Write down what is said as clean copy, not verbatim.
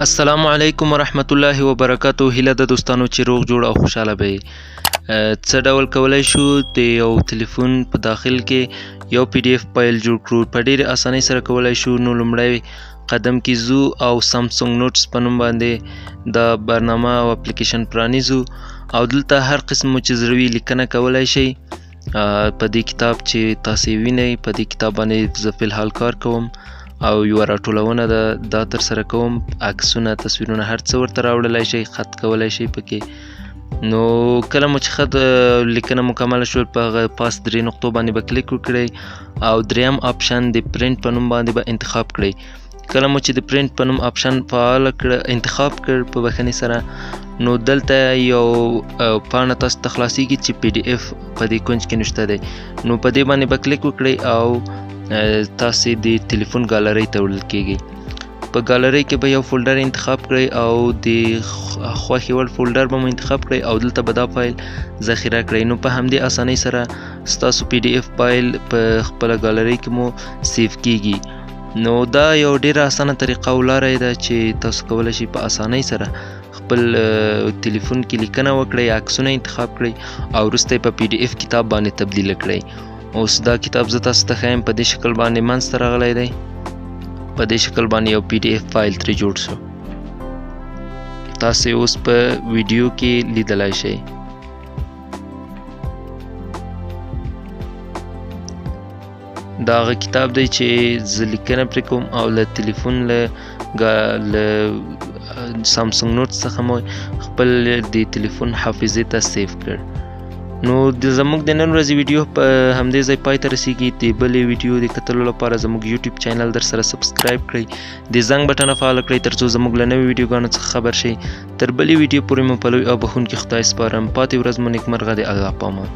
السلام علیکم ورحمت الله وبرکاتو. هیله د دوستانو چې روغ جوړ او خوشاله به څه ډول کولای شو د یو ټلیفون په داخل کې یو پی ډی اف فایل جوړ کړو. په ډېرې اسانۍ سره کولای شو. نو لومړی قدم کې ځو او سامسونګ نوټس په نوم باندې د برنامه او اپلیکیشن پرانیزو او دلته هر قسم چې زړه وي لیکنه کولای شئ. په دې کتاب چې تاسې وینئ په دې کتاب باندې زه فلحال کار کوم او یوه راټولونه ده دا تر سره کوم. عکسونه، تصویرونه، هر څه ورته راوړلی شئ، خط کولی شئ پکې. نو کله مو چې خط لیکنه مکمله شول په هغه پاس 3 نقطو باندې به کلیک وکړئ او دریم آپشن د پرنټ په نوم باندې به انتخاب کړئ. کله مو چې د پرنټ په نوم آپشن فعال کړ انتخاب کړ په بخښنې سره، نو دلته یو پاڼه تاسو ته خلاصیږي چې پی ډی اف په دې کونج کې نشته دی. نو په دې باندې به کلیک وکړئ او تاسې د ټلیفون ګالرۍ ته وړل کیږي. په ګالرۍ کې به یو فولډر انتخاب کړئ او د خوښې وړ فولډر به مو انتخاب کړئ او دلته به دا فایل ذخیره کړئ. نو په همدې اسانۍ سره ستاسو پی ډی اف فایل په خپله ګالرۍ کې مو سیف کیږي. نو دا یو ډیره اسانه طریقه او لاره ده چې تاسو کولی شئ په اسانۍ سره خپل ټلیفون کې لیکنه وکړئ، عکسونه انتخاب کړئ او وروسته یې په پی ډی اف کتاب باندې تبدیل کړئ. اوس دا کتاب زه تاسو ته ښیم په دې شکل باندې منځ ته راغلی دی. په دې شکل باندې یو پی ډی اف فایل ترې جوړ شو. تاسې اوس په ویډیو کې لیدلی شئ. دا هغه کتاب دی چې زه لیکنه پرې کوم او له ټلیفون له سامسونګ نوټ څخه مو خپل د ټلیفون حافظې ته سیف کړ. نو زموږ د نن ورځې ویډیو په همدې ځای پای ته رسیږي. د بلې ویډیو د کتلو لپاره زموږ یوټیوب چینل در سره سبسکرایب کړئ، د زنګ بټنه فعاله کړئ تر څو زموږ له نوې ویډیوګانو څخه خبر شئ. تر بلې ویډیو پورې مو په لوی او بخښونکي خدای سپارم. پاتې ورځ مو نیکمرغه د الله په امان.